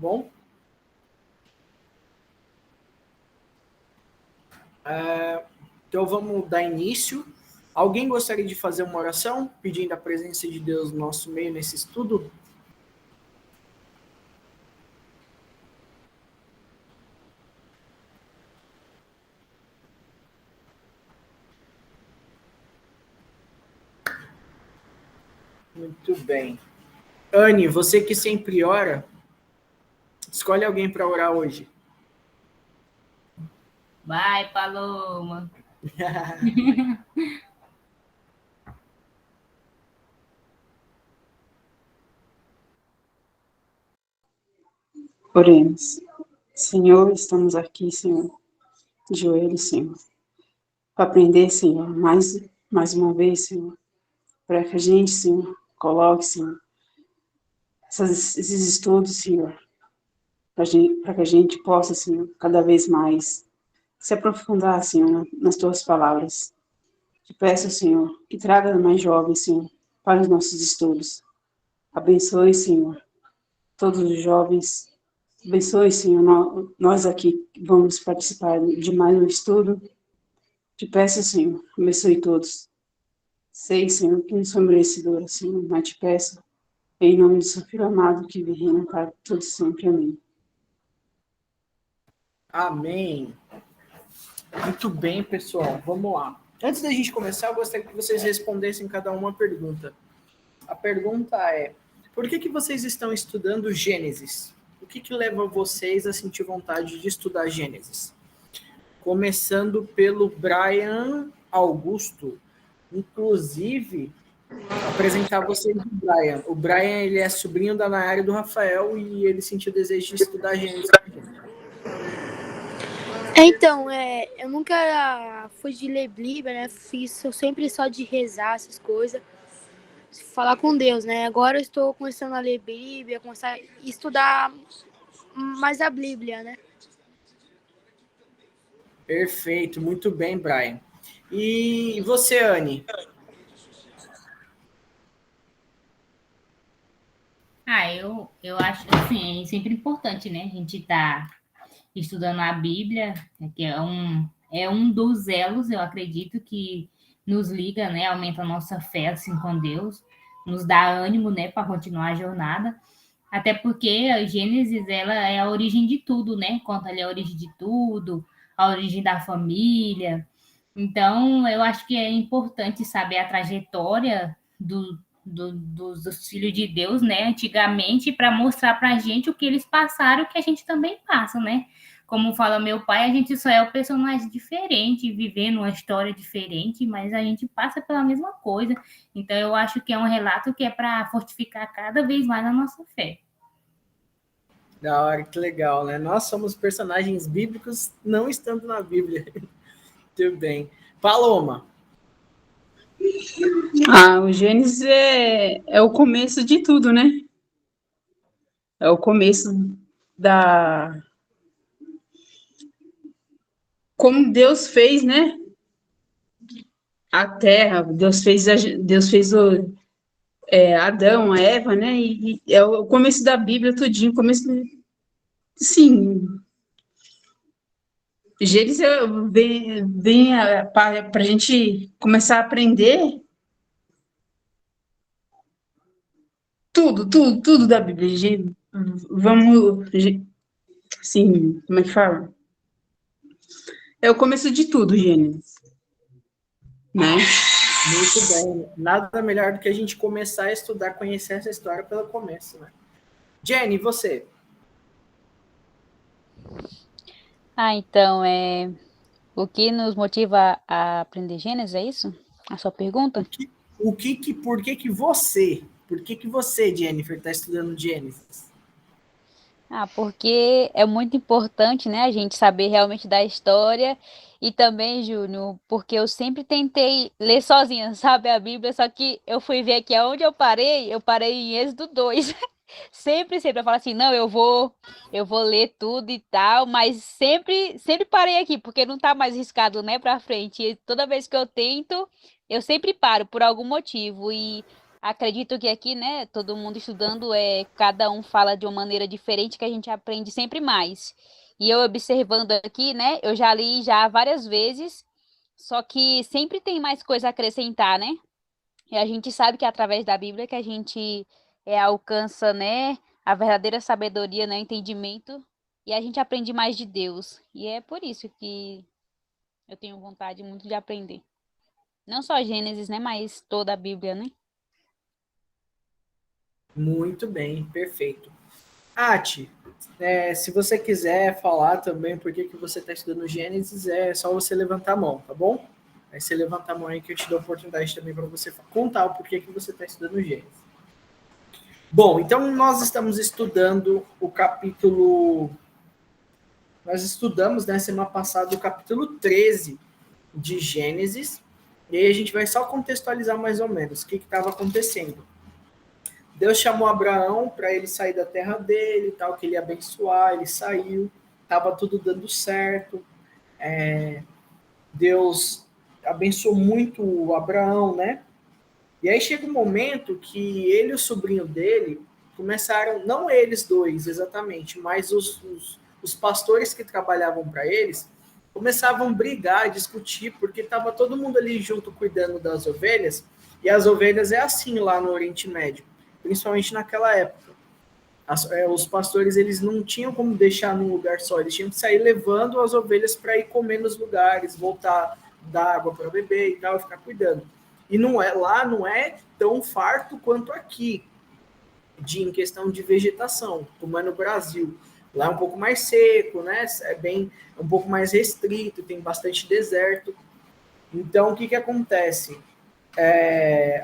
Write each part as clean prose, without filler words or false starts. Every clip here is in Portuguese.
bom? Então vamos dar início. Alguém gostaria de fazer uma oração, pedindo a presença de Deus no nosso meio nesse estudo? Muito bem. Anne, você que sempre ora, escolhe alguém para orar hoje. Vai, Paloma. Oremos. Senhor, estamos aqui, Senhor, de joelhos, Senhor, para aprender, Senhor, mais uma vez, Senhor, para que a gente, Senhor, coloque, Senhor, esses estudos, Senhor, para que a gente possa, Senhor, cada vez mais se aprofundar, Senhor, nas tuas palavras. Te peço, Senhor, que traga mais jovens, Senhor, para os nossos estudos. Abençoe, Senhor, todos os jovens. Abençoe, Senhor, nós aqui que vamos participar de mais um estudo. Te peço, Senhor, abençoe todos. Sei, Senhor, que não sou merecedora, Senhor, mas te peço, em nome do seu Filho amado, que vive na para todos sempre. Amém. Amém. Muito bem, pessoal. Vamos lá. Antes da gente começar, eu gostaria que vocês respondessem cada uma pergunta. A pergunta é: por que vocês estão estudando Gênesis? O que leva vocês a sentir vontade de estudar Gênesis? Começando pelo Brian Augusto. Inclusive, apresentar vocês o Brian. O Brian, ele é sobrinho da Nayara e do Rafael e ele sentiu o desejo de estudar Gênesis. Então, eu nunca fui de ler Bíblia, né? Eu sempre só de rezar essas coisas, falar com Deus, né? Agora eu estou começando a ler Bíblia, começar a estudar mais a Bíblia, né? Perfeito, muito bem, Brian. E você, Anne? Eu acho que assim, é sempre importante, né? A gente tá estudando a Bíblia, que é um dos elos, eu acredito, que nos liga, né? Aumenta a nossa fé assim, com Deus, nos dá ânimo, né, para continuar a jornada. Até porque a Gênesis, ela é a origem de tudo, né? Conta ali a origem de tudo, a origem da família. Então, eu acho que é importante saber a trajetória dos filhos de Deus, né? Antigamente, para mostrar para a gente o que eles passaram, o que a gente também passa, né? Como fala meu pai, a gente só é o personagem diferente, vivendo uma história diferente, mas a gente passa pela mesma coisa. Então, eu acho que é um relato que é para fortificar cada vez mais a nossa fé. Da hora, que legal, né? Nós somos personagens bíblicos não estando na Bíblia. Muito bem. Paloma. O Gênesis é o começo de tudo, né? É o começo da... Como Deus fez, né? A terra, Deus fez Adão, a Eva, né? E é o começo da Bíblia, tudinho, sim. Gênesis vem para a gente começar a aprender tudo da Bíblia. Vamos, assim, como é que fala? É o começo de tudo, Gênesis, né? Muito bem. Nada melhor do que a gente começar a estudar, conhecer essa história pelo começo, né? Jenny, você? Então, o que nos motiva a aprender Gênesis, é isso? A sua pergunta? Por que você, Jennifer, está estudando Gênesis? Porque é muito importante, né, a gente saber realmente da história e também, Júnior, porque eu sempre tentei ler sozinha, sabe, a Bíblia, só que eu fui ver aqui aonde eu parei em Êxodo 2. Sempre eu falo assim, não, eu vou ler tudo e tal, mas sempre parei aqui, porque não tá mais riscado, né, para frente. E toda vez que eu tento, eu sempre paro por algum motivo. E acredito que aqui, né, todo mundo estudando, cada um fala de uma maneira diferente que a gente aprende sempre mais. E eu observando aqui, né, eu já li já várias vezes, só que sempre tem mais coisa a acrescentar, né? E a gente sabe que é através da Bíblia que a gente alcança, né, a verdadeira sabedoria, né, entendimento, e a gente aprende mais de Deus. E é por isso que eu tenho vontade muito de aprender. Não só Gênesis, né, mas toda a Bíblia, né? Muito bem, perfeito. Ati, se você quiser falar também por que você está estudando Gênesis, é só você levantar a mão, tá bom? Aí você levanta a mão aí que eu te dou a oportunidade também para você contar o porquê que você está estudando Gênesis. Bom, então nós estamos estudando o capítulo. Nós estudamos, né, semana passada, o capítulo 13 de Gênesis, e aí a gente vai só contextualizar mais ou menos o que estava acontecendo. Deus chamou Abraão para ele sair da terra dele, tal, que ele ia abençoar, ele saiu, estava tudo dando certo. Deus abençoou muito o Abraão, né? E aí chega um momento que ele e o sobrinho dele começaram, não eles dois exatamente, mas os pastores que trabalhavam para eles, começavam a brigar, discutir, porque estava todo mundo ali junto cuidando das ovelhas, e as ovelhas é assim lá no Oriente Médio, principalmente naquela época. Os pastores eles não tinham como deixar num lugar só, eles tinham que sair levando as ovelhas para ir comer nos lugares, voltar dar água para beber e tal, ficar cuidando. E lá não é tão farto quanto aqui, em questão de vegetação, como é no Brasil. Lá é um pouco mais seco, né? É um pouco mais restrito, tem bastante deserto. Então, o que acontece?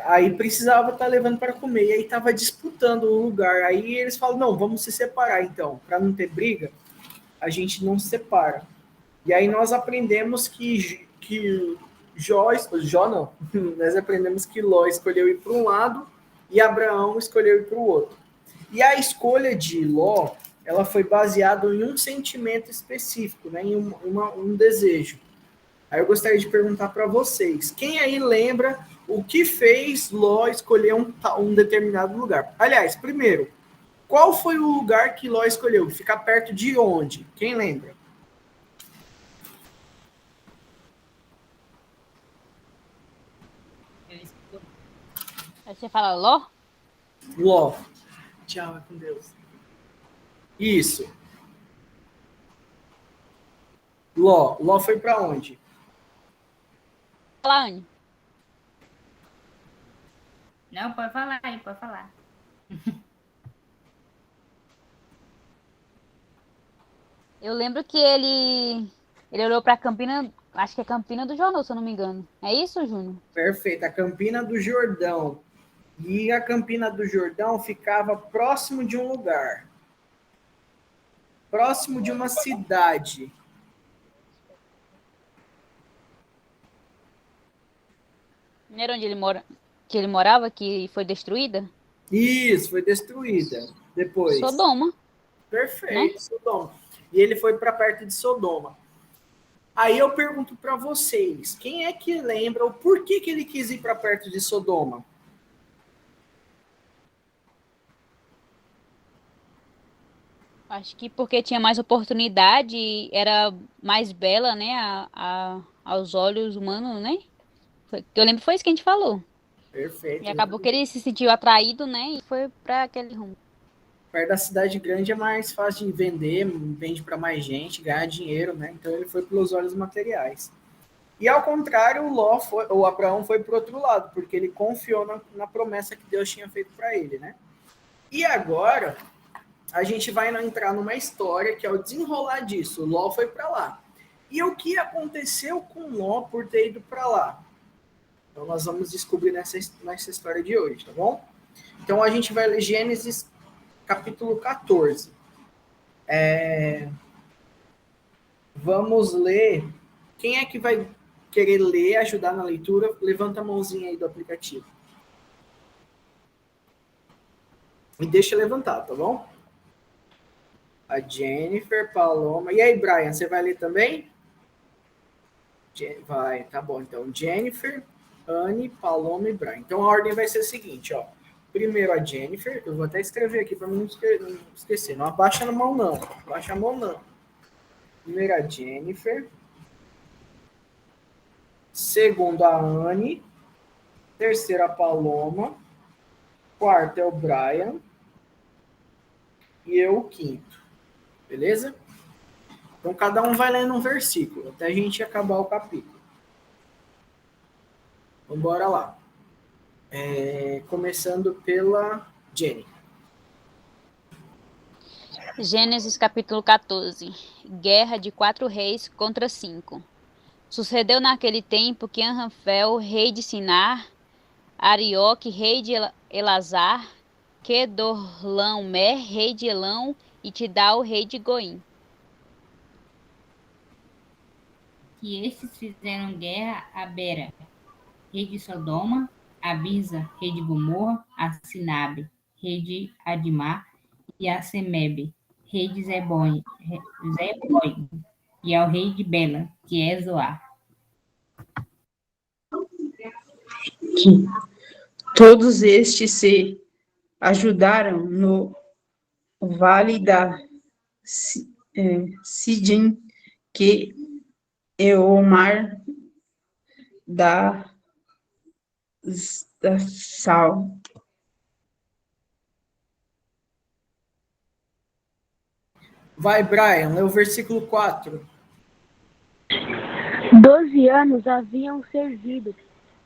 Aí precisava estar levando para comer, e aí estava disputando o lugar. Aí eles falam, não, vamos se separar então, para não ter briga, a gente não se separa. E aí nós aprendemos que Jó não, nós aprendemos que Ló escolheu ir para um lado e Abraão escolheu ir para o outro. E a escolha de Ló, ela foi baseada em um sentimento específico, né, em um desejo. Aí eu gostaria de perguntar para vocês, quem aí lembra o que fez Ló escolher um determinado lugar? Aliás, primeiro, qual foi o lugar que Ló escolheu? Ficar perto de onde? Quem lembra? Aí você fala Ló? Ló. Tchau, é com Deus. Isso. Ló foi para onde? Fala, Anne. Não, pode falar aí, pode falar. Eu lembro que ele olhou pra Campina, acho que é Campina do Jordão, se eu não me engano. É isso, Júnior? Perfeito, a Campina do Jordão. E a Campina do Jordão ficava próximo de um lugar. Próximo de uma cidade. Não era onde que ele morava, que foi destruída? Isso, foi destruída. Depois. Sodoma. Perfeito, Né? Sodoma. E ele foi para perto de Sodoma. Aí eu pergunto para vocês, quem é que lembra o porquê que ele quis ir para perto de Sodoma? Acho que porque tinha mais oportunidade, era mais bela, né, aos olhos humanos, né? Eu lembro que foi isso que a gente falou. E Perfeito. acabou que ele se sentiu atraído, né, e foi para aquele rumo. Perto da cidade grande é mais fácil de vender, vende para mais gente, ganhar dinheiro, né? Então ele foi pelos olhos materiais. E ao contrário, o Abraão foi para o outro lado, porque ele confiou na promessa que Deus tinha feito para ele, né? E agora a gente vai entrar numa história que é o desenrolar disso. Ló foi para lá. E o que aconteceu com Ló por ter ido para lá? Então nós vamos descobrir nessa história de hoje, tá bom? Então a gente vai ler Gênesis capítulo 14. Vamos ler. Quem é que vai querer ler, ajudar na leitura? Levanta a mãozinha aí do aplicativo. E deixa levantar, tá bom? A Jennifer, Paloma. E aí, Brian, você vai ler também? Vai, tá bom. Então, Jennifer, Anne, Paloma e Brian. Então a ordem vai ser a seguinte, ó. Primeiro a Jennifer, eu vou até escrever aqui para não esquecer. Não abaixa a mão, não. Abaixa a mão, não. Primeiro a Jennifer. Segundo a Anne. Terceiro a Paloma. Quarto é o Brian. E eu o quinto. Beleza? Então cada um vai lendo um versículo, até a gente acabar o capítulo. Vamos embora lá. Começando pela Jenny. Gênesis capítulo 14. Guerra de 4 reis contra 5. Sucedeu naquele tempo que Anrafel, rei de Sinar, Arioque, rei de Elazar, Kedorlaomer, rei de Elão, e Tidal, rei de Goim. Que estes fizeram guerra a Bera, rei de Sodoma, a Bisa, rei de Gomorra, a Sinabe, rei de Adimá, e a Semebe, rei de Zeboim, e ao rei de Bela, que é Zoar. Todos estes se ajudaram no vale da Sidim, que é o mar da Sal. Vai, Brian, lê o versículo 4. 12 anos haviam servido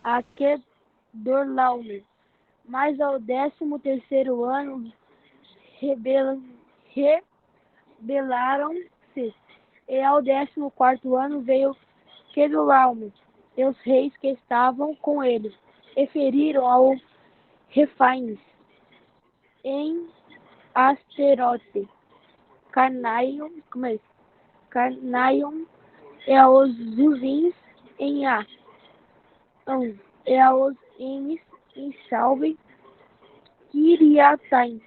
a Kedorlaomer, mas ao 13º ano rebelaram-se, e ao 14º ano veio Kedorlaomer e os reis que estavam com ele, e feriram ao Refaíns em Asterote, Carnaion e aos Zuzins em A, e aos Enes em Salve, Kiriataim.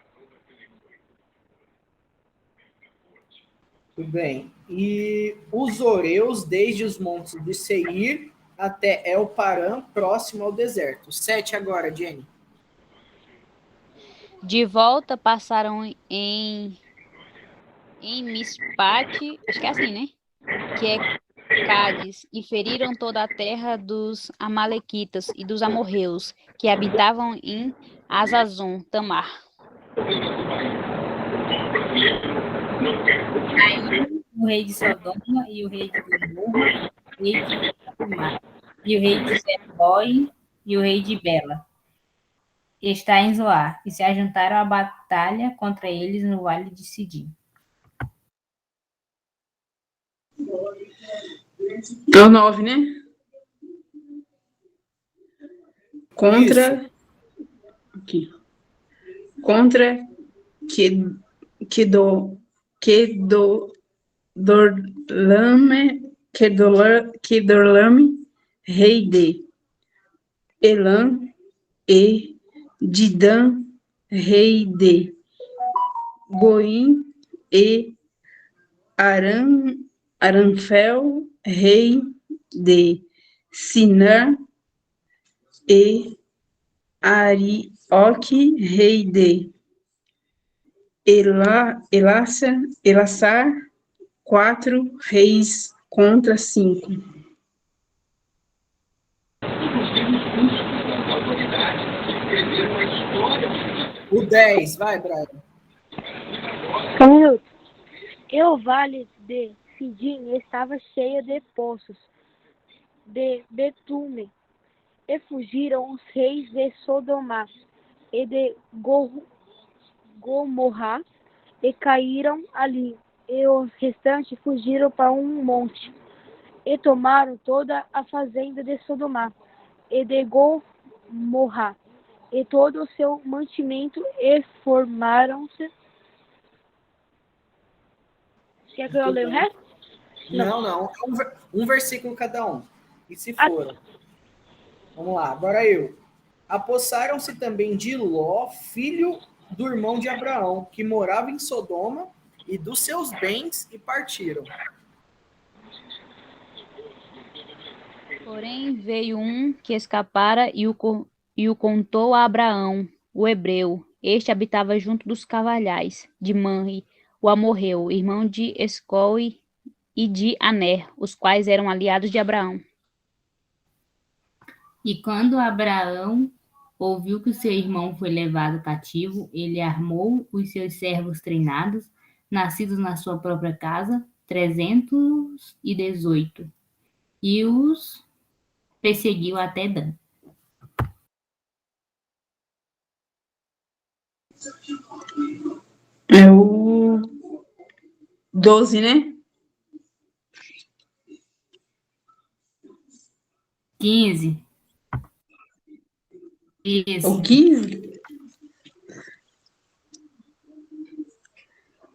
Tudo bem. E os Oreus, desde os montes de Seir até El-Parã, próximo ao deserto. 7 agora, Jenny. De volta passaram em Mispate, acho que é assim, né? Que é Cádiz, e feriram toda a terra dos amalequitas e dos amorreus, que habitavam em Azazon, Tamar. Aí o rei de Sodoma e o rei de Gomorra, o rei de Adimá, e o rei de Zeboim e o rei de Bela está em Zoar, e se ajuntaram à batalha contra eles no vale de Sidim. É o 9, né? Contra. Aqui. Contra Kedorlame, rei de Elam, e Didã, rei de Goim, e Aranfel, rei de Sinar, e Arioque, rei de Elassar, 4 reis contra 5. O 10, vai, Brian. Um minuto. E o vale de Sidim estava cheio de poços de betume, e fugiram os reis de Sodoma e de Gomorra, e caíram ali, e os restantes fugiram para um monte, e tomaram toda a fazenda de Sodoma e de Gomorra, e todo o seu mantimento, e formaram-se. Quer que eu leia o resto? Não. Um versículo cada um. E se foram? Vamos lá, agora eu. Apossaram-se também de Ló, filho do irmão de Abraão, que morava em Sodoma, e dos seus bens, e partiram. Porém, veio um que escapara e o contou a Abraão, o hebreu. Este habitava junto dos cavalhais de Manre, o amorreu, irmão de Escol e de Aner, os quais eram aliados de Abraão. E quando Abraão ouviu que o seu irmão foi levado cativo, ele armou os seus servos treinados, nascidos na sua própria casa, 318, e os perseguiu até Dan. É o 12, né? 15. Isso. O 15.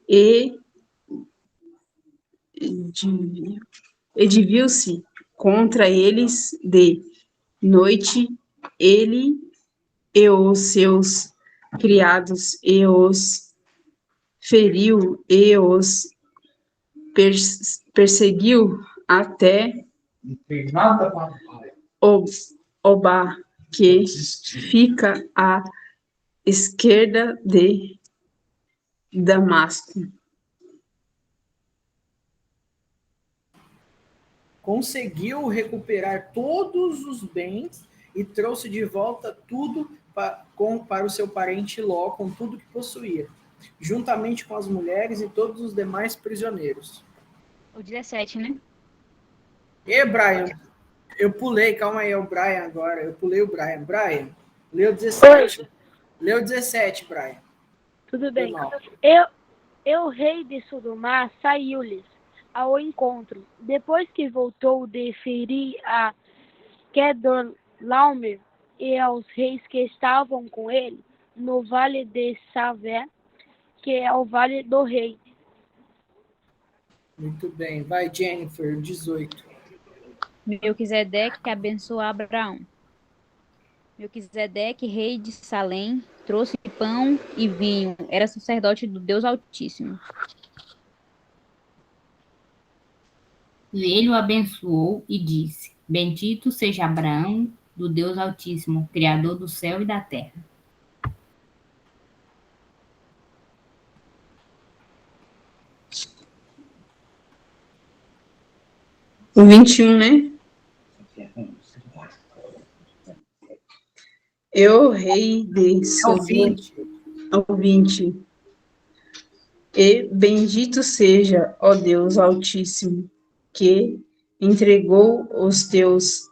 E ediviu-se contra eles de noite, ele e os seus criados, e os feriu, e os perseguiu até Obá, que fica à esquerda de Damasco. Conseguiu recuperar todos os bens e trouxe de volta tudo para o seu parente Ló, com tudo que possuía, juntamente com as mulheres e todos os demais prisioneiros. O 17, né? E Brian, eu pulei, calma aí, é o Brian agora, eu pulei o Brian. Brian, leu 17. Leu 17, Brian. Tudo bem. Foi mal. O rei de Sodomá saiu-lhes ao encontro, depois que voltou de ferir a Kedorlaomer e aos reis que estavam com ele, no vale de Savé, que é o vale do rei. Muito bem, vai Jennifer, 18. Melquisedeque abençoou Abraão. Melquisedeque, rei de Salém, trouxe pão e vinho. Era sacerdote do Deus Altíssimo. E ele o abençoou e disse: Bendito seja Abraão, do Deus Altíssimo, Criador do céu e da terra. O 21, né? Eu, rei de Sodoma, ao 20. E bendito seja, ó Deus Altíssimo, que entregou os teus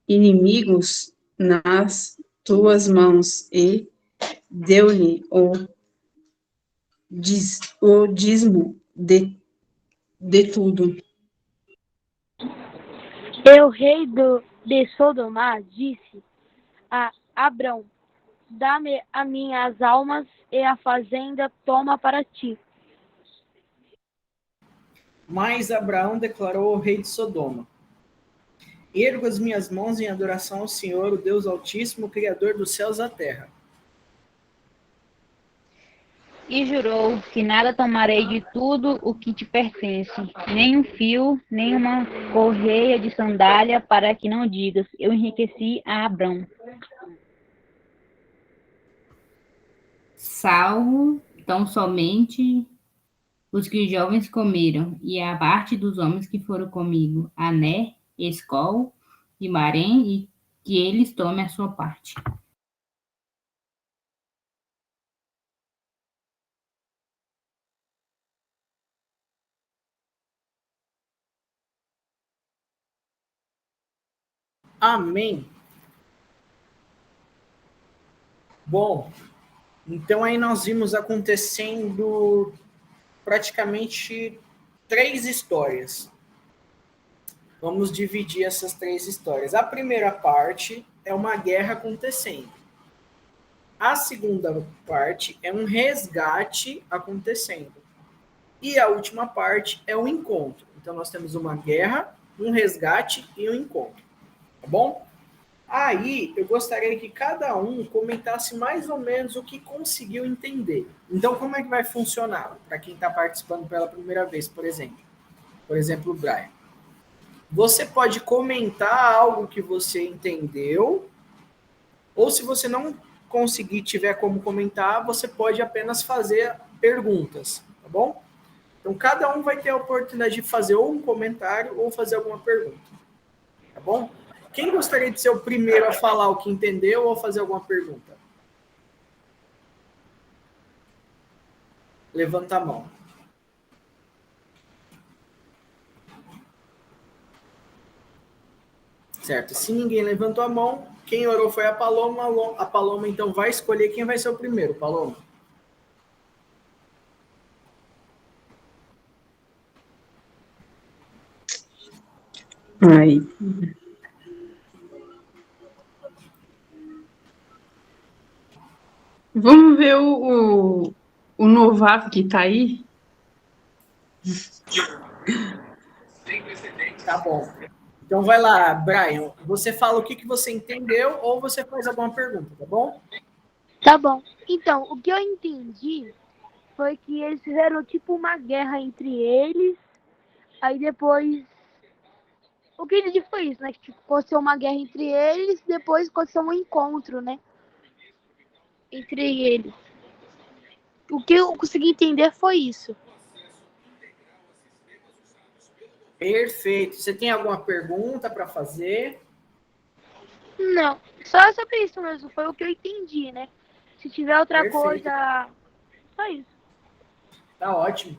inimigos nas tuas mãos e deu-lhe o dízimo de tudo. E o rei de Sodomá disse a Abrão: Dá-me as minhas almas e a fazenda toma para ti. Mas Abraão declarou ao rei de Sodoma: Ergo as minhas mãos em adoração ao Senhor, o Deus Altíssimo, Criador dos céus e da terra. E jurou que nada tomarei de tudo o que te pertence, nem um fio, nem uma correia de sandália, para que não digas: eu enriqueci a Abrão. Salvo tão somente os que os jovens comeram, e a parte dos homens que foram comigo, Ané, Escol e Marém, e que eles tomem a sua parte. Amém. Bom, então aí nós vimos acontecendo praticamente 3 histórias. Vamos dividir essas 3 histórias. A primeira parte é uma guerra acontecendo. A segunda parte é um resgate acontecendo. E a última parte é um encontro. Então nós temos uma guerra, um resgate e um encontro. Tá bom? Aí eu gostaria que cada um comentasse mais ou menos o que conseguiu entender. Então como é que vai funcionar para quem está participando pela primeira vez, por exemplo? Por exemplo, o Brian. Você pode comentar algo que você entendeu, ou se você não conseguir, tiver como comentar, você pode apenas fazer perguntas, tá bom? Então, cada um vai ter a oportunidade de fazer ou um comentário ou fazer alguma pergunta, tá bom? Quem gostaria de ser o primeiro a falar o que entendeu ou fazer alguma pergunta? Levanta a mão. Certo. Se ninguém levantou a mão, quem orou foi a Paloma. A Paloma, então, vai escolher quem vai ser o primeiro. Paloma. Ai. Vamos ver o novato que tá aí? Tá bom. Então vai lá, Brian. Você fala o que você entendeu ou você faz alguma pergunta, tá bom? Tá bom. Então, o que eu entendi foi que eles fizeram tipo uma guerra entre eles. Aí depois. O que eu entendi foi isso, né? Que tipo, aconteceu uma guerra entre eles, depois aconteceu um encontro, né? Entre eles. O que eu consegui entender foi isso. Perfeito. Você tem alguma pergunta para fazer? Não, só sobre isso mesmo. Foi o que eu entendi, né? Se tiver outra Perfeito. coisa. Só isso. Tá ótimo.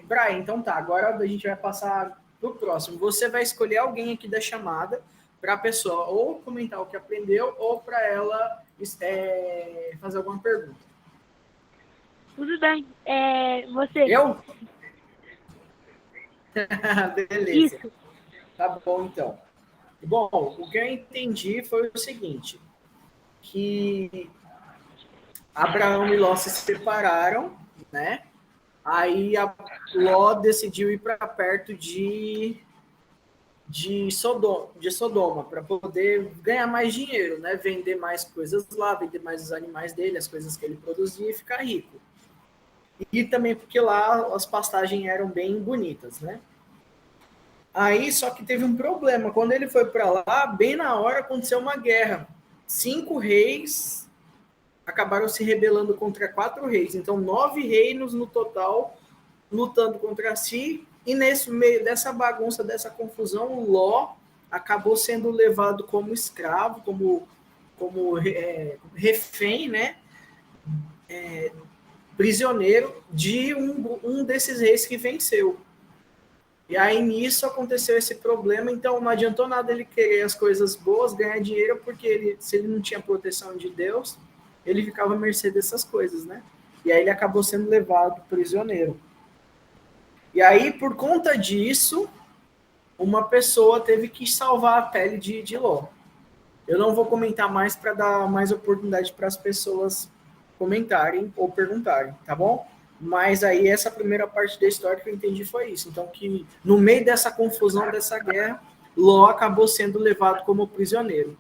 Brian, então tá. Agora a gente vai passar pro próximo. Você vai escolher alguém aqui da chamada para a pessoa ou comentar o que aprendeu ou para ela fazer alguma pergunta. Tudo bem. Você. Eu? Beleza. Isso. Tá bom, então. Bom, o que eu entendi foi o seguinte, que Abraão e Ló se separaram, né? Aí a Ló decidiu ir para perto de Sodoma para poder ganhar mais dinheiro, né? Vender mais coisas lá, vender mais os animais dele, as coisas que ele produzia e ficar rico. E também porque lá as pastagens eram bem bonitas, né? Aí só que teve um problema. Quando ele foi para lá, bem na hora aconteceu uma guerra. 5 reis acabaram se rebelando contra 4 reis. Então, 9 reinos no total lutando contra si. E nesse meio dessa bagunça, dessa confusão, Ló acabou sendo levado como escravo, como refém, né? Prisioneiro de um desses reis que venceu. E aí nisso aconteceu esse problema, então não adiantou nada ele querer as coisas boas, ganhar dinheiro, porque se ele não tinha proteção de Deus, ele ficava à mercê dessas coisas, né? E aí ele acabou sendo levado prisioneiro. E aí, por conta disso, uma pessoa teve que salvar a pele de Ló. Eu não vou comentar mais para dar mais oportunidade para as pessoas comentarem ou perguntarem, tá bom? Mas aí essa primeira parte da história que eu entendi foi isso. Então que no meio dessa confusão, dessa guerra, Ló acabou sendo levado como prisioneiro.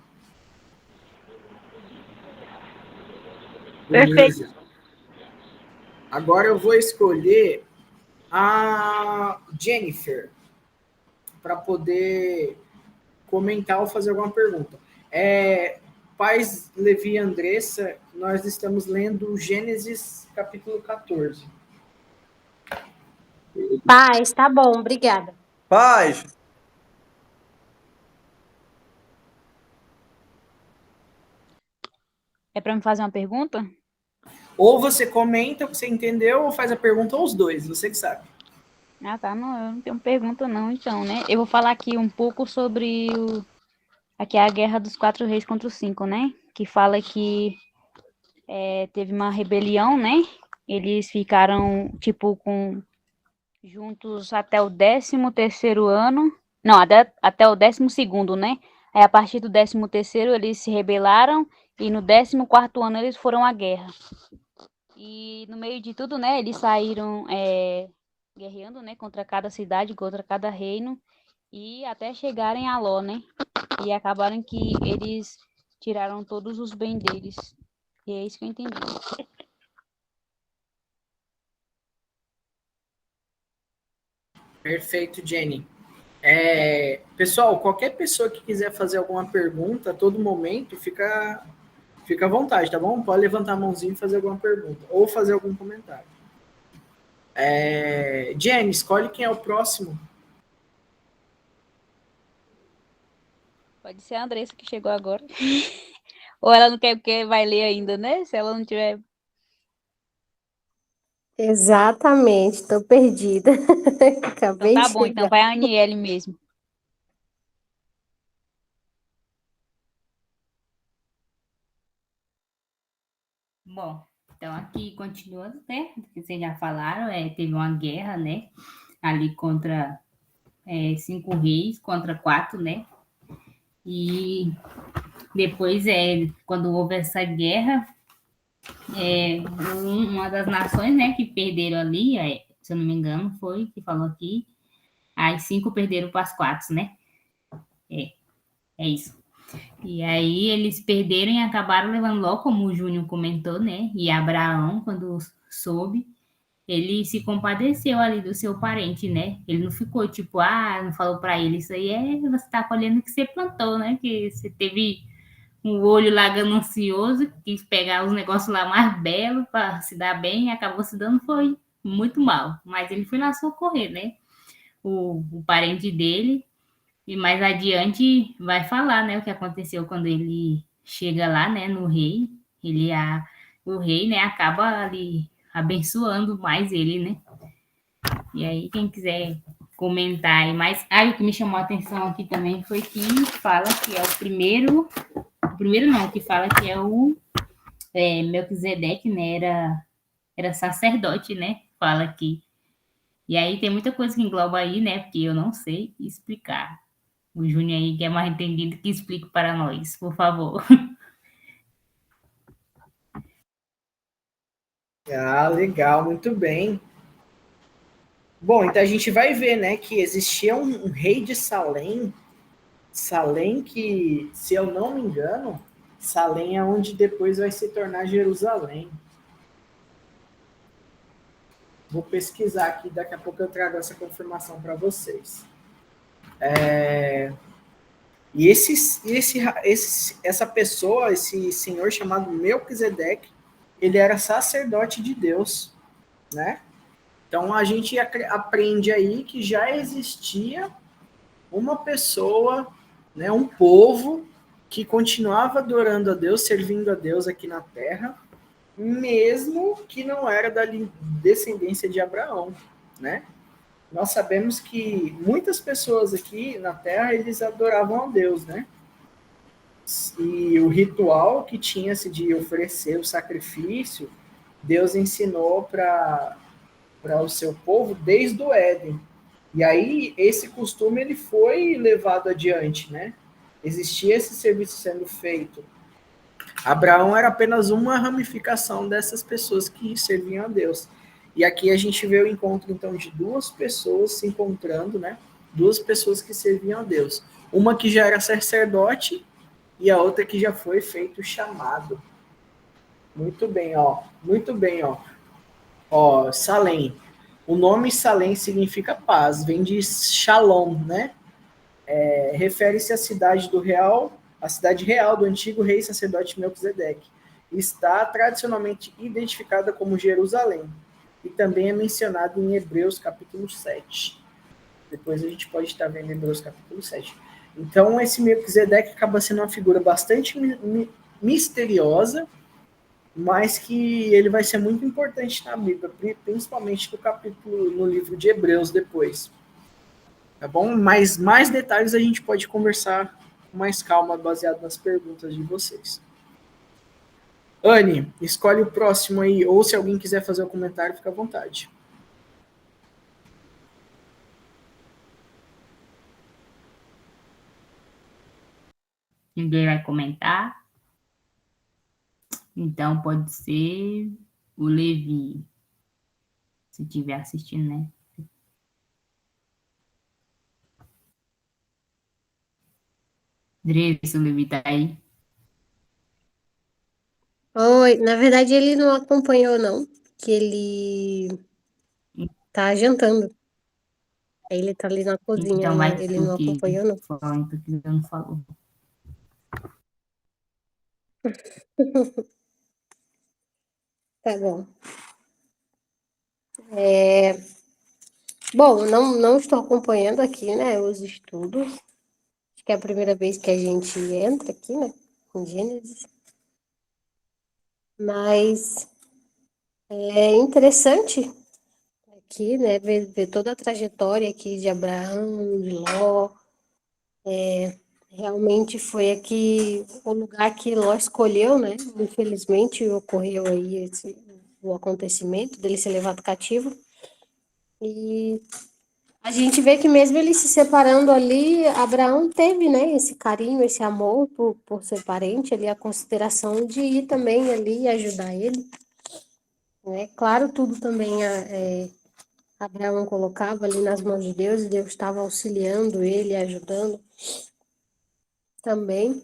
Perfeito. Agora eu vou escolher a Jennifer para poder comentar ou fazer alguma pergunta. Pais Levi e Andressa, nós estamos lendo Gênesis capítulo 14. Paz, tá bom, obrigada. Paz, É para me fazer uma pergunta? Ou você comenta o que você entendeu, ou faz a pergunta, ou os dois, você que sabe. Ah, tá. Não, eu não tenho pergunta não, então, né? Eu vou falar aqui um pouco sobre aqui é a Guerra dos 4 Reis contra os 5, né? Que fala que teve uma rebelião, né? Eles ficaram, tipo, juntos até o 13º ano. Não, até o 12º, né? Aí, a partir do 13º, eles se rebelaram e no 14º ano eles foram à guerra. E no meio de tudo, né? Eles saíram guerreando, né? Contra cada cidade, contra cada reino e até chegarem a Ló, né? E acabaram que eles tiraram todos os bens deles. E é isso que eu entendi. Perfeito, Jenny. Pessoal, qualquer pessoa que quiser fazer alguma pergunta a todo momento, fica à vontade, tá bom? Pode levantar a mãozinha e fazer alguma pergunta, ou fazer algum comentário. Jenny, escolhe quem é o próximo. Pode ser a Andressa que chegou agora. Ou ela não quer porque vai ler ainda, né? Se ela não tiver. Exatamente, estou perdida. Então Acabei tá de bom, então chegar. vai a Aniele mesmo. Bom, então aqui continuando, né? Que vocês já falaram, teve uma guerra, né? Ali contra 5 reis, contra 4, né? E depois, quando houve essa guerra, uma das nações, né, que perderam ali, se eu não me engano, foi que falou aqui, as 5 perderam para as 4, né? É isso. E aí eles perderam e acabaram levando logo, como o Júnior comentou, né? E Abraão, quando soube, ele se compadeceu ali do seu parente, né? Ele não ficou tipo, não falou para ele, isso aí você tá colhendo o que você plantou, né? Que você teve um olho lá ganancioso, quis pegar os negócios lá mais belos para se dar bem e acabou se dando, foi muito mal. Mas ele foi lá socorrer, né? O parente dele. E mais adiante vai falar, né, o que aconteceu quando ele chega lá, né, no rei. O rei, né, acaba ali abençoando mais ele, né? E aí, quem quiser comentar aí mais. O que me chamou a atenção aqui também foi que fala que é o primeiro não, que fala que é o Melquisedeque, né, era sacerdote, né? Fala aqui. E aí tem muita coisa que engloba aí, né? Porque eu não sei explicar. O Júnior aí, que é mais entendido, que explique para nós, por favor. Legal, muito bem. Bom, então a gente vai ver, né, que existia um rei de Salém. Salém que, se eu não me engano, Salém é onde depois vai se tornar Jerusalém. Vou pesquisar aqui, daqui a pouco eu trago essa confirmação para vocês. E essa pessoa, esse senhor chamado Melquisedeque, ele era sacerdote de Deus, né? Então a gente aprende aí que já existia uma pessoa, né, um povo que continuava adorando a Deus, servindo a Deus aqui na terra, mesmo que não era da descendência de Abraão, né? Nós sabemos que muitas pessoas aqui na terra, eles adoravam a Deus, né? E o ritual que tinha-se de oferecer o sacrifício, Deus ensinou para o seu povo desde o Éden. E aí esse costume ele foi levado adiante, né? Existia esse serviço sendo feito. Abraão era apenas uma ramificação dessas pessoas que serviam a Deus. E aqui a gente vê o encontro então de duas pessoas se encontrando, né? Duas pessoas que serviam a Deus. Uma que já era sacerdote e a outra que já foi feito o chamado. Muito bem, ó. Muito bem, ó. Ó, Salém. O nome Salém significa paz, vem de Shalom, né? Refere-se à cidade do real, a cidade real do antigo rei sacerdote Melquisedeque. Está tradicionalmente identificada como Jerusalém e também é mencionado em Hebreus capítulo 7. Depois a gente pode estar vendo Hebreus capítulo 7. Então esse Melquisedeque acaba sendo uma figura bastante misteriosa, mas que ele vai ser muito importante na Bíblia, principalmente no livro de Hebreus depois. Tá bom? Mas mais detalhes a gente pode conversar com mais calma, baseado nas perguntas de vocês. Anne, escolhe o próximo aí, ou se alguém quiser fazer um comentário, fica à vontade. Ninguém vai comentar. Então pode ser o Levi, se estiver assistindo, né? Andressa, o Levi tá aí. Oi, na verdade ele não acompanhou, não, que ele tá jantando. Aí ele tá ali na cozinha, Então, né? vai Ele tu não que acompanhou, não. fala, então que não falou. Tá bom. Bom, não estou acompanhando aqui, né, os estudos. Acho que é a primeira vez que a gente entra aqui, né, em Gênesis. Mas é interessante aqui, né, ver toda a trajetória aqui de Abraão, de Ló. Realmente foi aqui o lugar que Ló escolheu, né? Infelizmente ocorreu aí o acontecimento dele ser levado cativo. E a gente vê que mesmo ele se separando ali, Abraão teve, né, esse carinho, esse amor por ser parente, ali, a consideração de ir também ali e ajudar ele, né? Claro, tudo também Abraão colocava ali nas mãos de Deus e Deus estava auxiliando ele, ajudando também.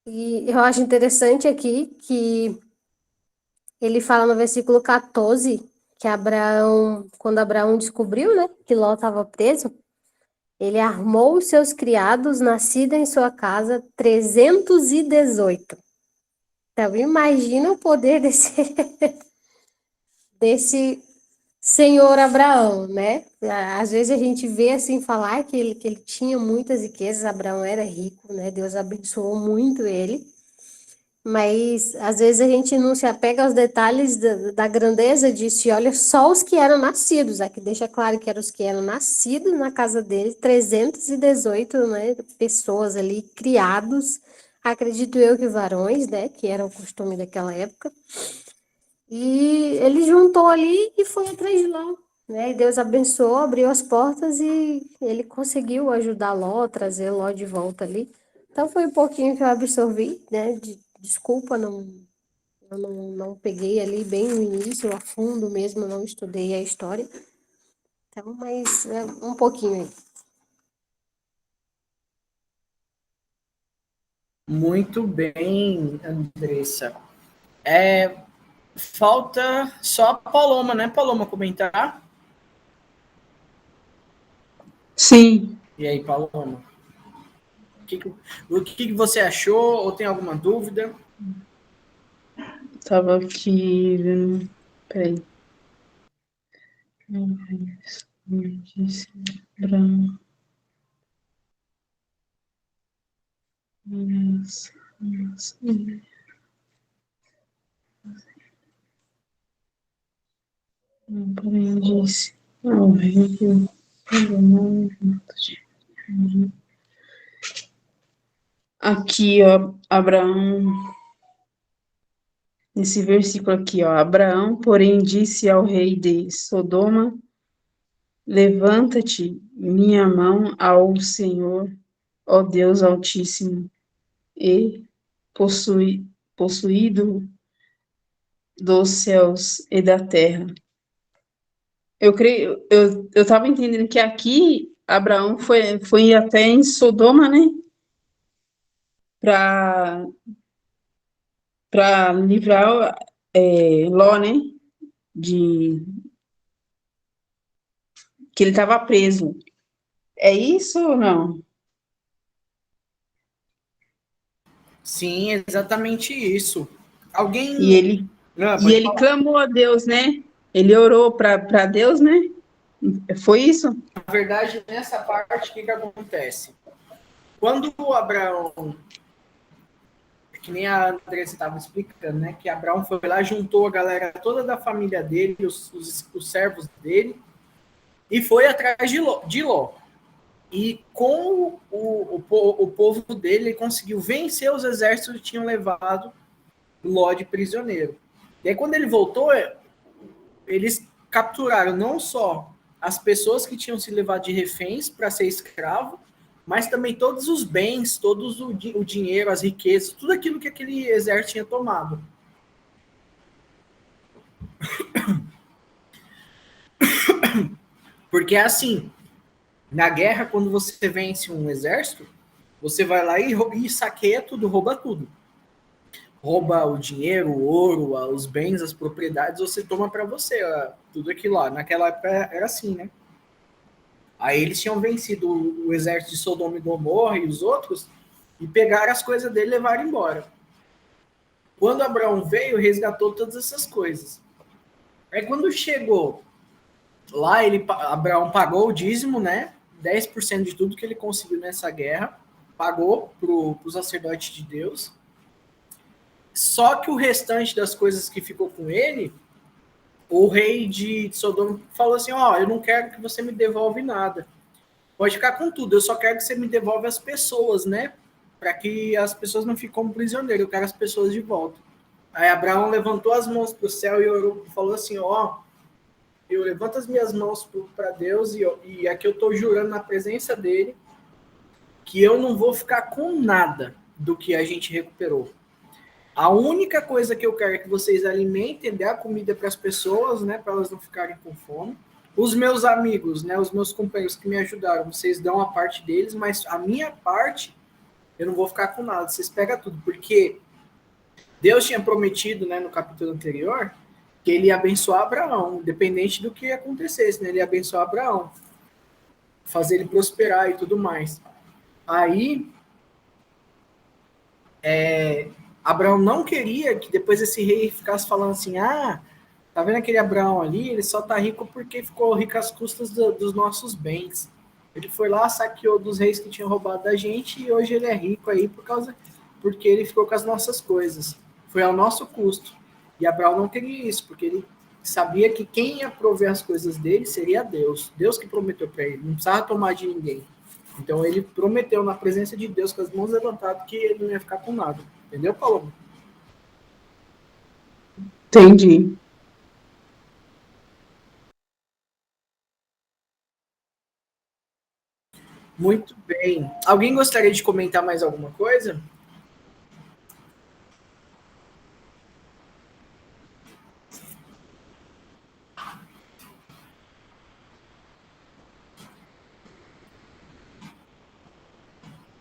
E eu acho interessante aqui que ele fala no versículo 14 que quando Abraão descobriu, né, que Ló estava preso, ele armou os seus criados, nascidos em sua casa, 318. Então, imagina o poder desse senhor Abraão, né? Às vezes a gente vê assim falar que ele tinha muitas riquezas, Abraão era rico, né? Deus abençoou muito ele. Mas às vezes a gente não se apega aos detalhes da grandeza disso, e olha só os que eram nascidos, aqui deixa claro que eram os que eram nascidos na casa dele, 318, né, pessoas ali, criados, acredito eu que varões, né, que era o costume daquela época, e ele juntou ali e foi atrás de Ló, né, e Deus abençoou, abriu as portas e ele conseguiu ajudar Ló, trazer Ló de volta ali. Então foi um pouquinho que eu absorvi, né? Desculpa, eu não peguei ali bem no início, a fundo mesmo, não estudei a história. Então, mas um pouquinho aí. Muito bem, Andressa. Falta só a Paloma, né, Paloma, comentar? Sim, E aí, Paloma? O que você achou? Ou tem alguma dúvida? tava aqui vendo. Peraí. Disse Abraão. Porém, disse ao rei que aqui, ó, Abraão, nesse versículo aqui, ó, Abraão, porém, disse ao rei de Sodoma: levanta-te, minha mão ao Senhor, ó Deus Altíssimo, e possuído dos céus e da terra. Eu creio, eu estava entendendo que aqui Abraão foi até em Sodoma, né? Para livrar Ló, né? De que ele estava preso. É isso ou não? Sim, exatamente isso. E Alguém. ele, Ah, e pode ele falar. clamou a Deus, né? Ele orou para Deus, né? Foi isso? Na verdade, nessa parte, o que acontece? Quando o Abraão, que nem a Andressa estava explicando, né? Que Abraão foi lá, juntou a galera toda da família dele, os servos dele, e foi atrás de Ló. E com o povo dele, ele conseguiu vencer os exércitos que tinham levado Ló de prisioneiro. E aí, quando ele voltou, eles capturaram não só as pessoas que tinham se levado de reféns para ser escravo, mas também todos os bens, todos o dinheiro, as riquezas, tudo aquilo que aquele exército tinha tomado. Porque é assim, na guerra, quando você vence um exército, você vai lá e saqueia tudo, rouba tudo. Rouba o dinheiro, o ouro, os bens, as propriedades, você toma para você, tudo aquilo lá. Naquela época era assim, né? Aí eles tinham vencido o exército de Sodoma e Gomorra e os outros e pegaram as coisas dele e levaram embora. Quando Abraão veio, resgatou todas essas coisas. Aí quando chegou lá, Abraão pagou o dízimo, né? 10% de tudo que ele conseguiu nessa guerra, pagou para o sacerdote de Deus. Só que o restante das coisas que ficou com ele, o rei de Sodoma falou assim, eu não quero que você me devolve nada. Pode ficar com tudo, eu só quero que você me devolva as pessoas, né? Para que as pessoas não fiquem como prisioneiros, eu quero as pessoas de volta. Aí Abraão levantou as mãos para o céu e orou, falou assim, eu levanto as minhas mãos para Deus e aqui eu estou jurando na presença dele que eu não vou ficar com nada do que a gente recuperou. A única coisa que eu quero é que vocês alimentem, dê a comida para as pessoas, né, para elas não ficarem com fome. Os meus amigos, né, os meus companheiros que me ajudaram, vocês dão a parte deles, mas a minha parte, eu não vou ficar com nada. Vocês pegam tudo, porque Deus tinha prometido, né, no capítulo anterior, que ele ia abençoar Abraão, independente do que acontecesse, né, ele ia abençoar Abraão, fazer ele prosperar e tudo mais. Aí, Abraão não queria que depois esse rei ficasse falando assim, tá vendo aquele Abraão ali? Ele só tá rico porque ficou rico às custas dos nossos bens. Ele foi lá, saqueou dos reis que tinham roubado da gente e hoje ele é rico aí porque ele ficou com as nossas coisas. Foi ao nosso custo. E Abraão não queria isso, porque ele sabia que quem ia prover as coisas dele seria Deus. Deus que prometeu para ele, não precisava tomar de ninguém. Então ele prometeu na presença de Deus, com as mãos levantadas, que ele não ia ficar com nada. Entendeu, Paulo? Entendi. Muito bem. Alguém gostaria de comentar mais alguma coisa?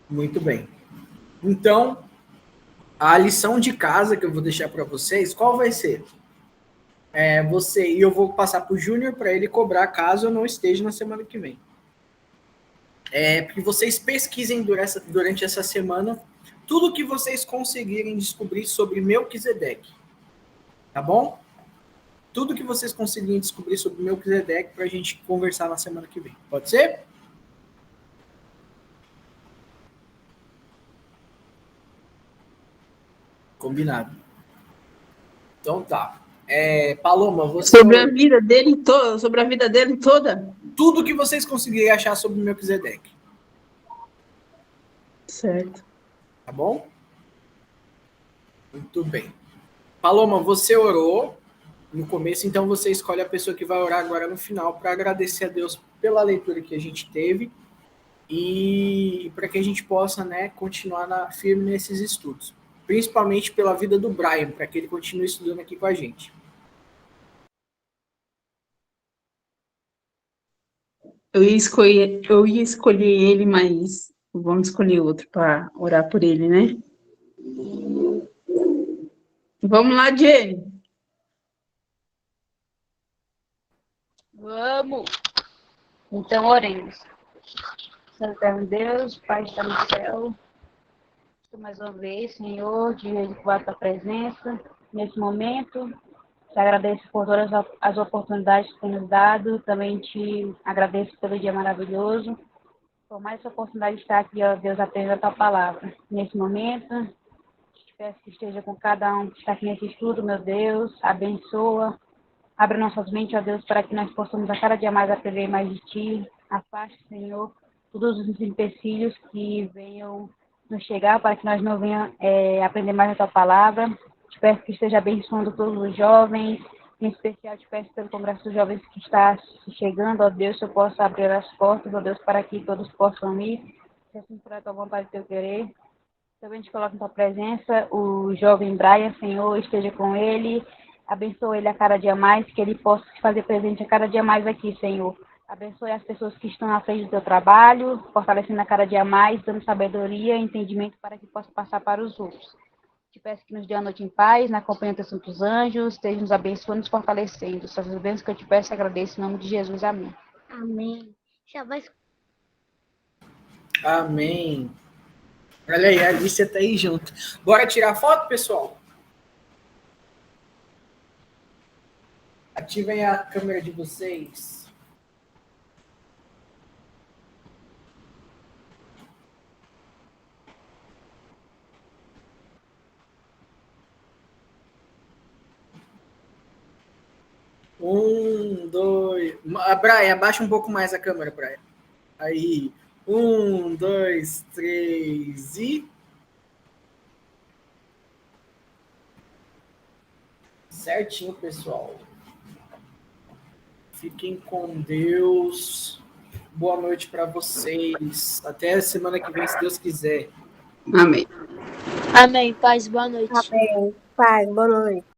Muito bem. Então, a lição de casa que eu vou deixar para vocês, qual vai ser? E eu vou passar para o Júnior para ele cobrar caso eu não esteja na semana que vem. Porque vocês pesquisem durante essa semana tudo que vocês conseguirem descobrir sobre Melquisedeque. Tá bom? Tudo que vocês conseguirem descobrir sobre Melquisedeque para a gente conversar na semana que vem. Pode ser? Combinado. Então tá. Paloma, você... Sobre a vida dele toda? Tudo que vocês conseguirem achar sobre Melquisedeque. Certo. Tá bom? Muito bem. Paloma, você orou no começo, então você escolhe a pessoa que vai orar agora no final para agradecer a Deus pela leitura que a gente teve e para que a gente possa, né, continuar firme nesses estudos. Principalmente pela vida do Brian, para que ele continue estudando aqui com a gente. Eu ia escolher ele, mas vamos escolher outro para orar por ele, né? Vamos lá, Jenny. Vamos! Então, oremos. Santo Eterno Deus, Pai está no céu, mais uma vez, Senhor, de a tua presença nesse momento. Te agradeço por todas as oportunidades que tem nos dado. Também te agradeço pelo dia maravilhoso. Por mais essa oportunidade de estar aqui, ó Deus, aprendendo a tua palavra. Nesse momento, te peço que esteja com cada um que está aqui nesse estudo, meu Deus. Abençoa. Abre nossas mentes, ó Deus, para que nós possamos a cada dia mais aprender mais de ti. Afaste, Senhor, todos os empecilhos que venham nos chegar, para que nós não venhamos aprender mais a tua palavra. Te peço que esteja abençoando todos os jovens, em especial te peço pelo Congresso dos Jovens que está chegando, ó Deus, que eu possa abrir as portas, ó Deus, para que todos possam ir, se assim for a tua vontade e teu querer. Também te coloco em tua presença, o jovem Brian, Senhor, esteja com ele, abençoe ele a cada dia mais, que ele possa se fazer presente a cada dia mais aqui, Senhor. Abençoe as pessoas que estão à frente do teu trabalho, fortalecendo a cada dia mais, dando sabedoria e entendimento para que possa passar para os outros. Te peço que nos dê a noite em paz, na companhia dos santos anjos, esteja nos abençoando e nos fortalecendo. Essas bênçãos que eu te peço e agradeço em nome de Jesus. Amém. Amém. Já vai. Amém. Olha aí, a Alice tá aí junto. Bora tirar foto, pessoal? Ativem a câmera de vocês. Dois. Brian, abaixa um pouco mais a câmera, Brian. Aí. 2, 3 e. Certinho, pessoal. Fiquem com Deus. Boa noite para vocês. Até a semana que vem, se Deus quiser. Amém. Amém, paz, boa noite. Amém. Pai, boa noite.